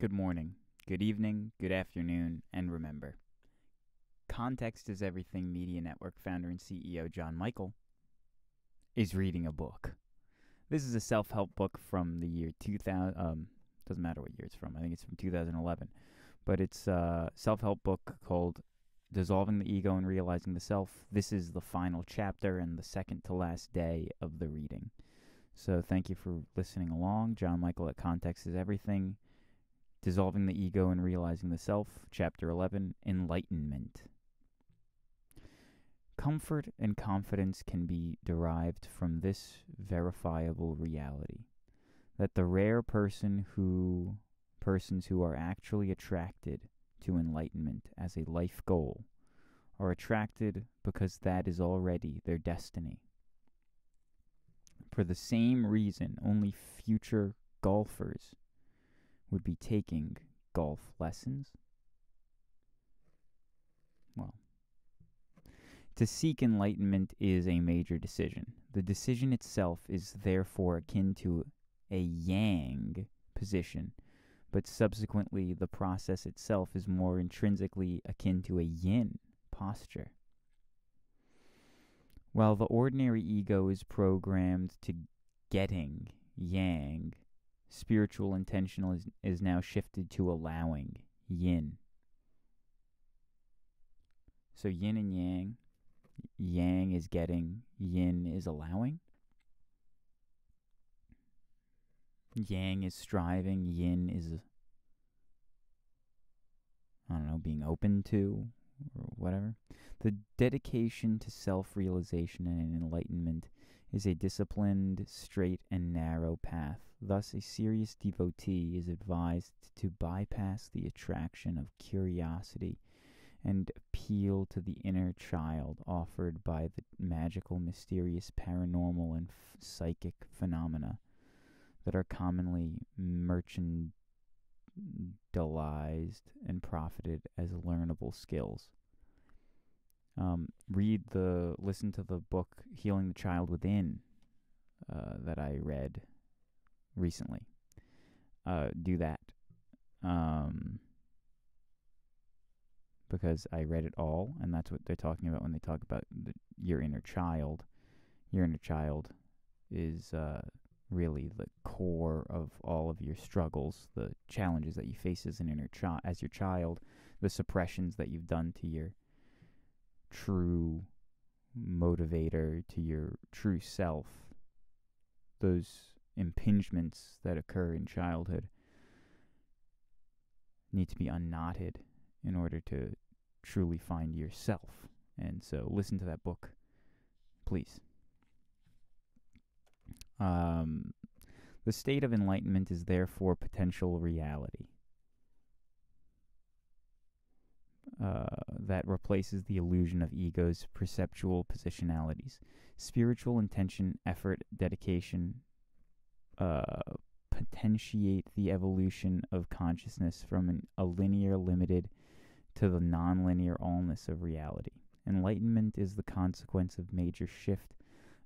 Good morning, good evening, good afternoon, and remember, Context is Everything Media Network founder and CEO John Michael is reading a book. This is a self-help book from the year 2000. Doesn't matter what year it's from. I think it's from 2011. But it's a self-help book called Dissolving the Ego and Realizing the Self. This is the final chapter and the second to last day of the reading. So thank you for listening along. John Michael at Context is Everything. Dissolving the Ego and Realizing the Self, Chapter 11, Enlightenment. Comfort and confidence can be derived from this verifiable reality, that the rare persons who are actually attracted to enlightenment as a life goal are attracted because that is already their destiny. For the same reason, only future golfers would be taking golf lessons. Well, to seek enlightenment is a major decision. The decision itself is therefore akin to a yang position, but subsequently the process itself is more intrinsically akin to a yin posture. While the ordinary ego is programmed to getting yang, spiritual intention is now shifted to allowing yin. So yin and yang. Yang is getting, yin is allowing. Yang is striving, yin is, being open to, or whatever. The dedication to self-realization and enlightenment is a disciplined, straight, and narrow path. Thus, a serious devotee is advised to bypass the attraction of curiosity and appeal to the inner child offered by the magical, mysterious, paranormal, and psychic phenomena that are commonly merchandised and profited as learnable skills. Listen to the book Healing the Child Within that I read recently. Do that. Because I read it all, and that's what they're talking about when they talk about your inner child. Your inner child is really the core of all of your struggles, the challenges that you face as as your child, the suppressions that you've done to your true motivator, to your true self, those impingements that occur in childhood need to be unknotted in order to truly find yourself. And so listen to that book, please. The state of enlightenment is therefore potential reality that replaces the illusion of ego's perceptual positionalities. Spiritual intention, effort, dedication potentiate the evolution of consciousness from a linear, limited to the non-linear allness of reality. Enlightenment is the consequence of major shift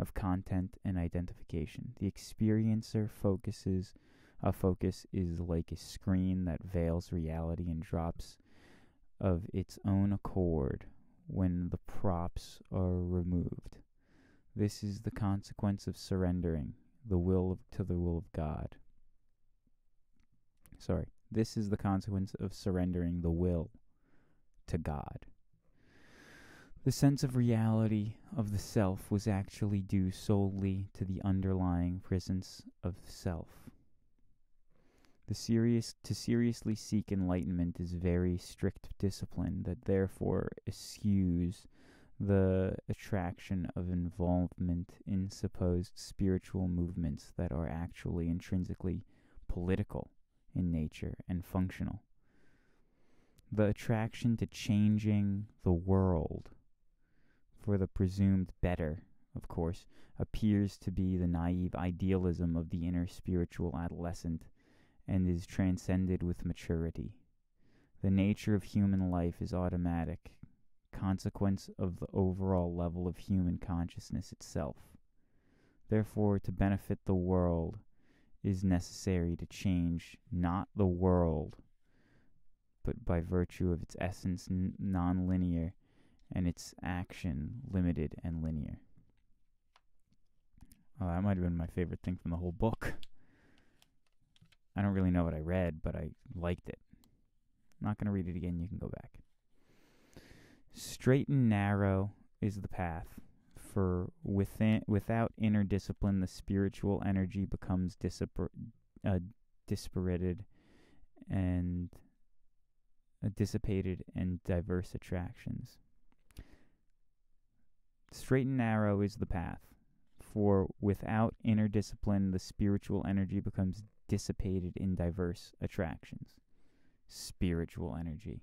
of content and identification. The experiencer focus is like a screen that veils reality and drops of its own accord when the props are removed. This is the consequence of surrendering the will to the will of God. This is the consequence of surrendering the will to God. The sense of reality of the self was actually due solely to the underlying presence of self. To seriously seek enlightenment is very strict discipline that therefore eschews the attraction of involvement in supposed spiritual movements that are actually intrinsically political in nature and functional. The attraction to changing the world for the presumed better, of course, appears to be the naive idealism of the inner spiritual adolescent and is transcended with maturity. The nature of human life is automatic, consequence of the overall level of human consciousness itself. Therefore, to benefit the world is necessary to change not the world, but by virtue of its essence non-linear and its action limited and linear. Oh, that might have been my favorite thing from the whole book. I don't really know what I read, but I liked it. I'm not going to read it again. You can go back. Straight and narrow is the path, for without inner discipline, the spiritual energy becomes dissipated and diverse attractions. Straight and narrow is the path, for without inner discipline, the spiritual energy becomes dissipated in diverse attractions. Spiritual energy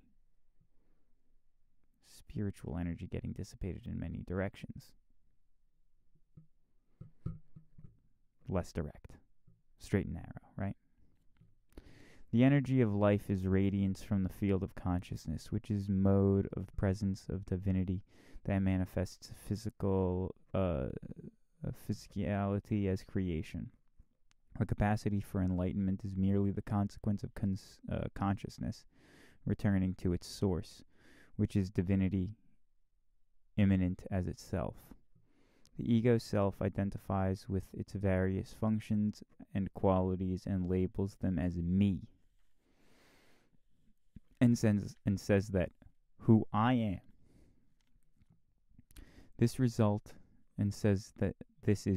getting dissipated in many directions. Less direct. Straight and narrow, right? The energy of life is radiance from the field of consciousness, which is mode of presence of divinity that manifests physicality as creation. The capacity for enlightenment is merely the consequence of consciousness returning to its source, which is divinity immanent as itself. The ego self identifies with its various functions and qualities and labels them as me, and says that who I am. This is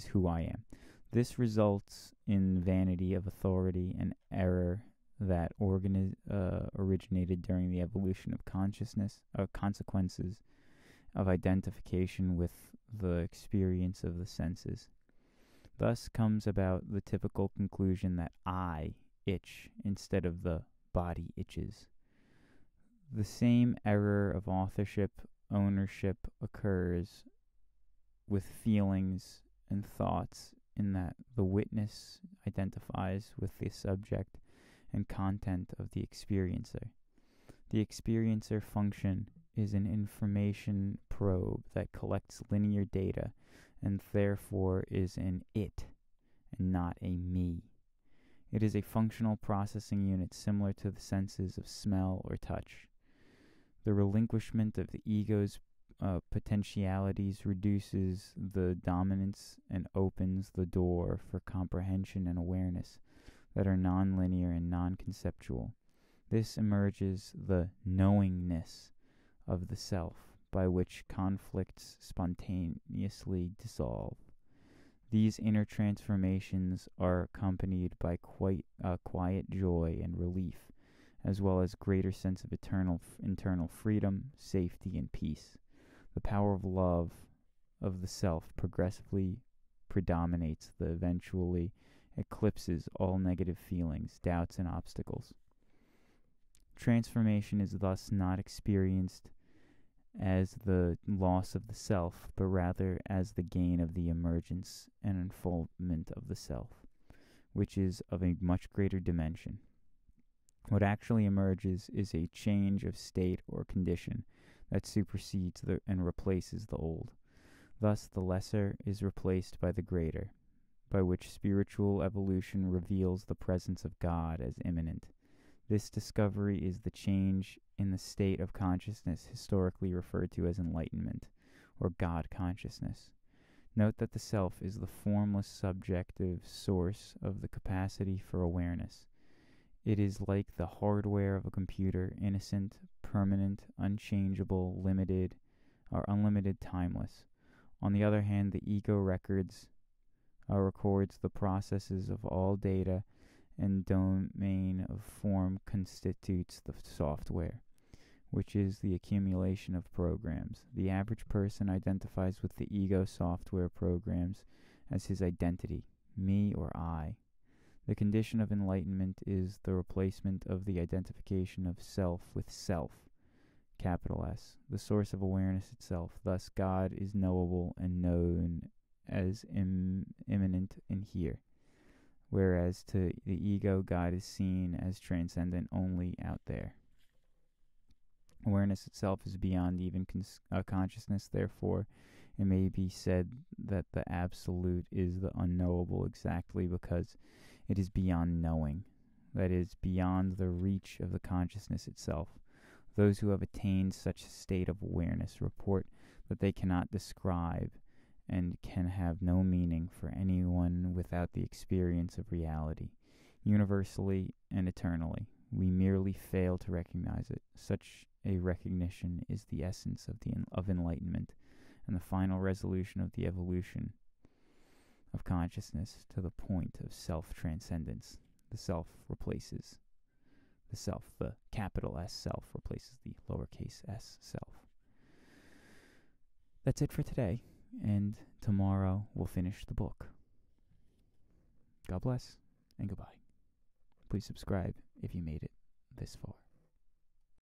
who I am. This results in vanity of authority and error that originated during the evolution of consciousness, consequences of identification with the experience of the senses. Thus comes about the typical conclusion that I itch instead of the body itches. The same error of ownership occurs with feelings and thoughts, in that the witness identifies with the subject and content of the experiencer. The experiencer function is an information probe that collects linear data and therefore is an it and not a me. It is a functional processing unit similar to the senses of smell or touch. The relinquishment of the ego's potentialities reduces the dominance and opens the door for comprehension and awareness that are non-linear and non-conceptual. This emerges the knowingness of the self, by which conflicts spontaneously dissolve. These inner transformations are accompanied by quiet joy and relief, as well as greater sense of internal freedom, safety, and peace. The power of love of the self progressively predominates, that eventually eclipses all negative feelings, doubts, and obstacles. Transformation is thus not experienced as the loss of the self, but rather as the gain of the emergence and unfoldment of the self, which is of a much greater dimension. What actually emerges is a change of state or condition that supersedes and replaces the old. Thus the lesser is replaced by the greater, by which spiritual evolution reveals the presence of God as immanent. This discovery is the change in the state of consciousness historically referred to as enlightenment, or God consciousness. Note that the self is the formless subjective source of the capacity for awareness. It is like the hardware of a computer, innocent, permanent, unchangeable, limited, or unlimited, timeless. On the other hand, the ego records the processes of all data, and domain of form constitutes the software, which is the accumulation of programs. The average person identifies with the ego software programs as his identity, me or I. The condition of enlightenment is the replacement of the identification of self with self, capital S, the source of awareness itself. Thus, God is knowable and known as immanent in here, whereas to the ego, God is seen as transcendent only out there. Awareness itself is beyond even consciousness, therefore it may be said that the absolute is the unknowable exactly because It is beyond knowing, that is, beyond the reach of the consciousness itself. Those who have attained such a state of awareness report that they cannot describe and can have no meaning for anyone without the experience of reality, universally and eternally. We merely fail to recognize it. Such a recognition is the essence of enlightenment and the final resolution of the evolution of consciousness to the point of self-transcendence. The self replaces the self. The capital S self replaces the lowercase s self. That's it for today, and tomorrow we'll finish the book. God bless, and goodbye. Please subscribe if you made it this far.